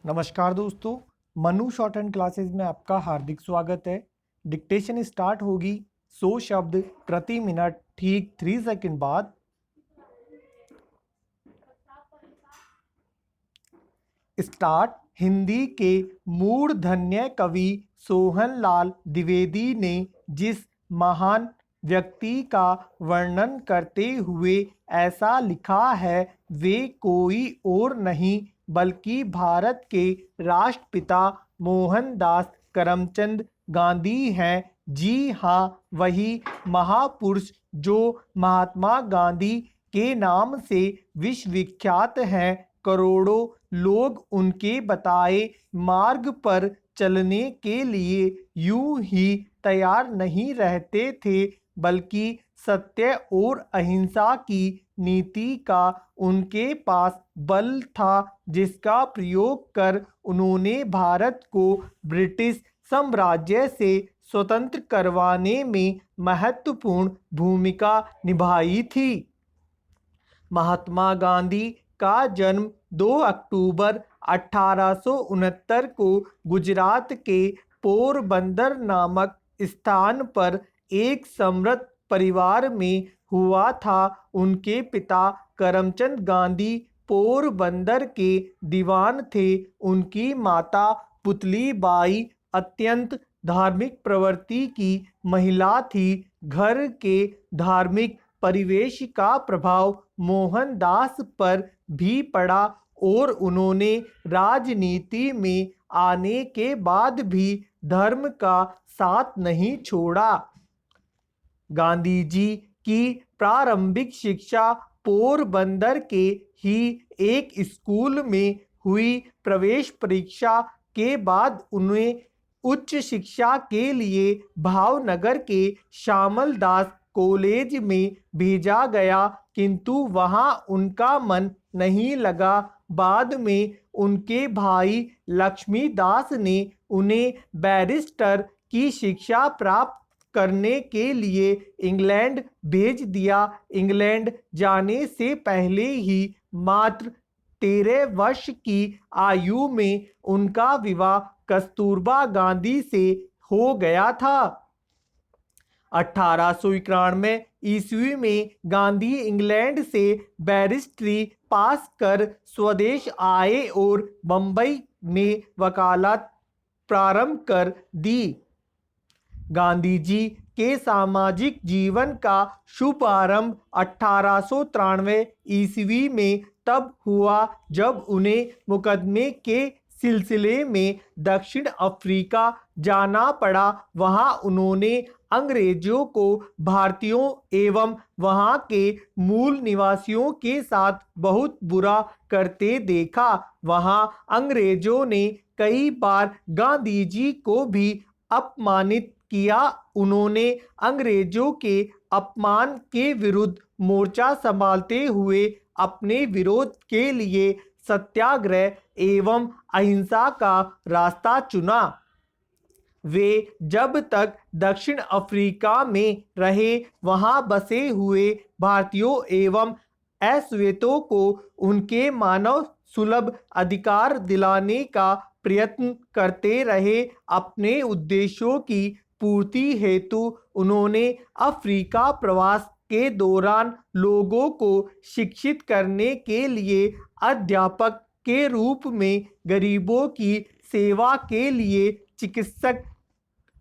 नमस्कार दोस्तों, Manu short hand classes में आपका हार्दिक स्वागत है। डिक्टेशन स्टार्ट होगी 100 शब्द प्रति मिनट ठीक 3 सेकंड बाद। स्टार्ट। हिंदी के मूर्धन्य कवि सोहनलाल द्विवेदी ने जिस महान व्यक्ति का वर्णन करते हुए ऐसा लिखा है, वे कोई और नहीं बल्कि भारत के राष्ट्रपिता मोहनदास करमचंद गांधी हैं। जी हाँ, वही महापुरुष जो महात्मा गांधी के नाम से विश्वविख्यात हैं। करोड़ों लोग उनके बताए मार्ग पर चलने के लिए यूं ही तैयार नहीं रहते थे, बल्कि सत्य और अहिंसा की नीति का उनके पास बल था, जिसका प्रयोग कर उन्होंने भारत को ब्रिटिश साम्राज्य से स्वतंत्र करवाने में महत्वपूर्ण भूमिका निभाई थी। महात्मा गांधी का जन्म 2 अक्टूबर 1869 को गुजरात के पोरबंदर नामक स्थान पर एक समृद्ध परिवार में हुआ था। उनके पिता करमचंद गांधी पोरबंदर के दीवान थे। उनकी माता पुतली बाई अत्यंत धार्मिक प्रवृत्ति की महिला थी। घर के धार्मिक परिवेश का प्रभाव मोहनदास पर भी पड़ा और उन्होंने राजनीति में आने के बाद भी धर्म का साथ नहीं छोड़ा। गांधी जी की प्रारंभिक शिक्षा पोरबंदर के ही एक स्कूल में हुई। प्रवेश परीक्षा के बाद उन्हें उच्च शिक्षा के लिए भावनगर के श्यामल दास कॉलेज में भेजा गया, किंतु वहां उनका मन नहीं लगा। बाद में उनके भाई लक्ष्मीदास ने उन्हें बैरिस्टर की शिक्षा प्राप्त करने के लिए इंग्लैंड भेज दिया। इंग्लैंड जाने से पहले ही मात्र 13 वर्ष की आयु में उनका विवाह कस्तूरबा गांधी से हो गया था। 1891 ईस्वी में गांधी इंग्लैंड से बैरिस्ट्री पास कर स्वदेश आए और बंबई में वकालत प्रारंभ कर दी। गांधी जी के सामाजिक जीवन का शुभारंभ 1893 ईस्वी में तब हुआ जब उन्हें मुकदमे के सिलसिले में दक्षिण अफ्रीका जाना पड़ा। वहां उन्होंने अंग्रेजों को भारतीयों एवं वहां के मूल निवासियों के साथ बहुत बुरा करते देखा। वहां अंग्रेजों ने कई बार गांधी जी को भी अपमानित किया। उन्होंने अंग्रेजों के अपमान के विरुद्ध मोर्चा संभालते हुए अपने विरोध के लिए सत्याग्रह एवं अहिंसा का रास्ता चुना। वे जब तक दक्षिण अफ्रीका में रहे, वहां बसे हुए भारतीयों एवं अश्वेतों को उनके मानव सुलभ अधिकार दिलाने का प्रयत्न करते रहे। अपने उद्देश्यों की पूर्ति हेतु उन्होंने अफ्रीका प्रवास के दौरान लोगों को शिक्षित करने के लिए अध्यापक के रूप में, गरीबों की सेवा के लिए चिकित्सक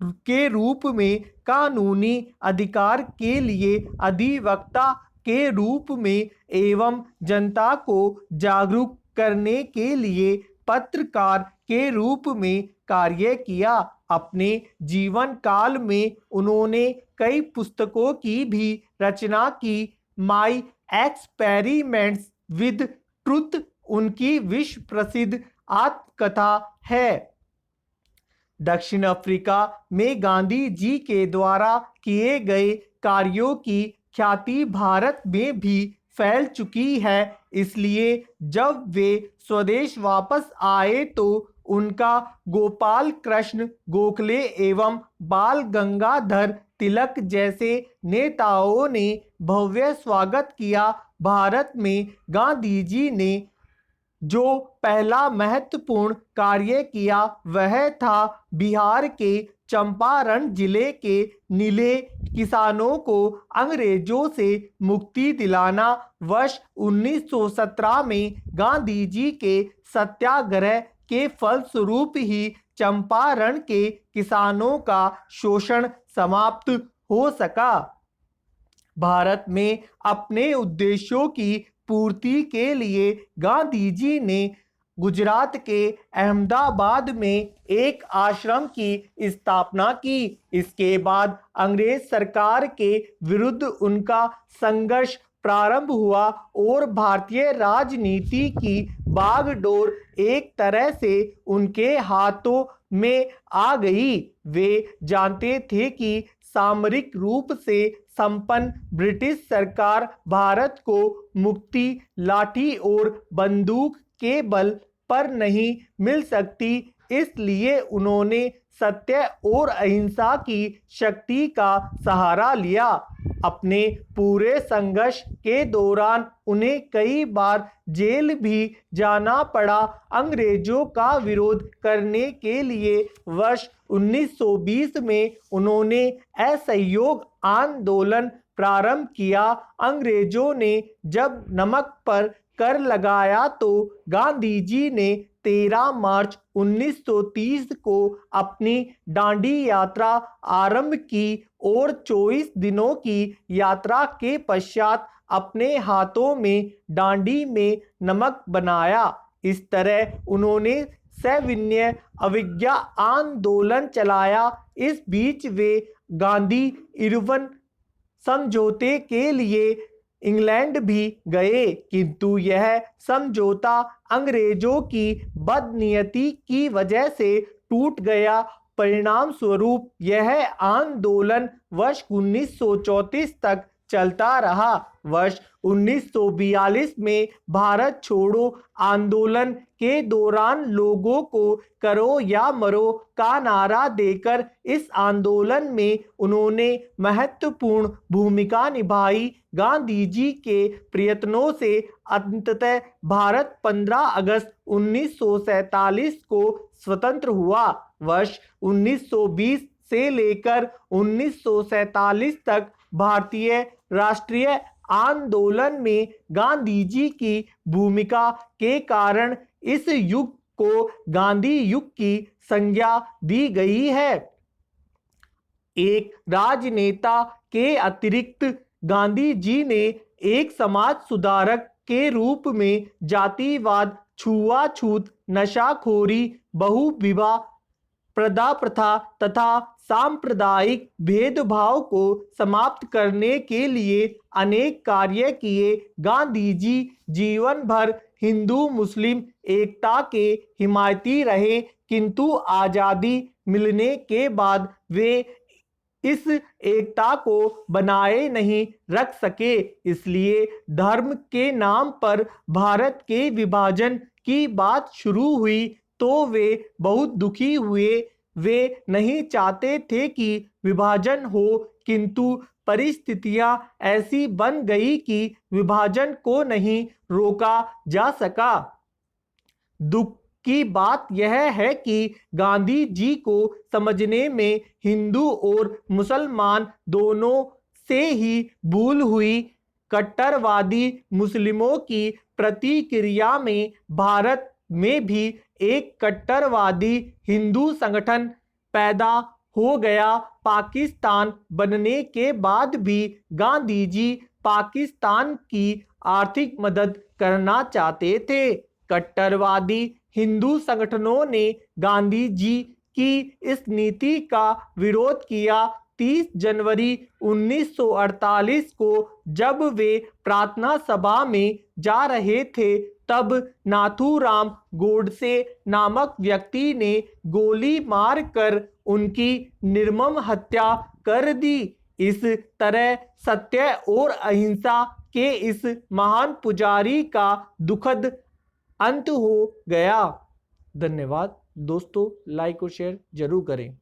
के रूप में, कानूनी अधिकार के लिए अधिवक्ता के रूप में एवं जनता को जागरूक करने के लिए पत्रकार के रूप में कार्य किया। अपने जीवन काल में उन्होंने कई पुस्तकों की भी रचना की। माई एक्सपेरिमेंट्स विद ट्रुथ उनकी विश्व प्रसिद्ध आत्मकथा है। दक्षिण अफ्रीका में गांधी जी के द्वारा किए गए कार्यों की ख्याति भारत में भी फैल चुकी है। इसलिए जब वे स्वदेश वापस आए तो उनका गोपाल कृष्ण गोखले एवं बाल गंगाधर तिलक जैसे नेताओं ने भव्य स्वागत किया। भारत में गांधी जी ने जो पहला महत्वपूर्ण कार्य किया वह था बिहार के चंपारण जिले के नीले किसानों को अंग्रेजों से मुक्ति दिलाना। वर्ष 1917 में गांधी जी के सत्याग्रह के फलस्वरूप ही चंपारण के किसानों का शोषण समाप्त हो सका। भारत में अपने उद्देश्यों की पूर्ति के लिए गांधी जी ने गुजरात के अहमदाबाद में एक आश्रम की स्थापना की। इसके बाद अंग्रेज सरकार के विरुद्ध उनका संघर्ष प्रारंभ हुआ और भारतीय राजनीति की बागडोर एक तरह से उनके हाथों में आ गई। वे जानते थे कि सामरिक रूप से संपन्न ब्रिटिश सरकार भारत को मुक्ति लाठी और बंदूक के बल पर नहीं मिल सकती, इसलिए उन्होंने सत्य और अहिंसा की शक्ति का सहारा लिया। अपने पूरे संघर्ष के दौरान उन्हें कई बार जेल भी जाना पड़ा। अंग्रेजों का विरोध करने के लिए वर्ष 1920 में उन्होंने असहयोग आंदोलन प्रारंभ किया। अंग्रेजों ने जब नमक पर कर लगाया तो गांधी जी ने 13 मार्च 1930 को अपनी दांडी यात्रा आरंभ की और 24 दिनों की यात्रा के पश्चात अपने हाथों में दांडी में नमक बनाया। इस तरह उन्होंने सविनय अवज्ञा आंदोलन चलाया। इस बीच वे गांधी इरविन समझौते के लिए इंग्लैंड भी गए, किंतु यह समझौता अंग्रेजों की बदनीयती की वजह से टूट गया। परिणाम स्वरूप यह आंदोलन वर्ष 1934 तक चलता रहा। वर्ष 1942 में भारत छोड़ो आंदोलन के दौरान लोगों को करो या मरो का नारा देकर इस आंदोलन में उन्होंने महत्वपूर्ण भूमिका निभाई। गांधी जी के प्रयत्नों से अंततः भारत 15 अगस्त 1947 को स्वतंत्र हुआ। वर्ष 1920 से लेकर 1947 तक भारतीय राष्ट्रीय आंदोलन में गांधी जी की भूमिका के कारण इस युग को गांधी युग की संज्ञा दी गई है। एक राजनेता के अतिरिक्त गांधी जी ने एक समाज सुधारक के रूप में जातिवाद, छुआछूत, नशाखोरी, बहुविवाह, प्रथा प्रथा तथा सांप्रदायिक भेदभाव को समाप्त करने के लिए अनेक कार्य किए। गांधी जी जीवन भर हिंदू मुस्लिम एकता के हिमायती रहे, किंतु आज़ादी मिलने के बाद वे इस एकता को बनाए नहीं रख सके। इसलिए धर्म के नाम पर भारत के विभाजन की बात शुरू हुई तो वे बहुत दुखी हुए। वे नहीं चाहते थे कि विभाजन हो, किंतु परिस्थितियां ऐसी बन गई कि विभाजन को नहीं रोका जा सका। दुख की बात यह है कि गांधी जी को समझने में हिंदू और मुसलमान दोनों से ही भूल हुई। कट्टरवादी मुस्लिमों की प्रतिक्रिया में भारत में भी एक कट्टरवादी हिंदू संगठन पैदा हो गया। पाकिस्तान बनने के बाद भी गांधी जी पाकिस्तान की आर्थिक मदद करना चाहते थे। कट्टरवादी हिंदू संगठनों ने गांधी जी की इस नीति का विरोध किया। 30 जनवरी 1948 को जब वे प्रार्थना सभा में जा रहे थे, तब नाथूराम गोडसे नामक व्यक्ति ने गोली मारकर उनकी निर्मम हत्या कर दी। इस तरह सत्य और अहिंसा के इस महान पुजारी का दुखद अंत हो गया। धन्यवाद दोस्तों, लाइक और शेयर जरूर करें।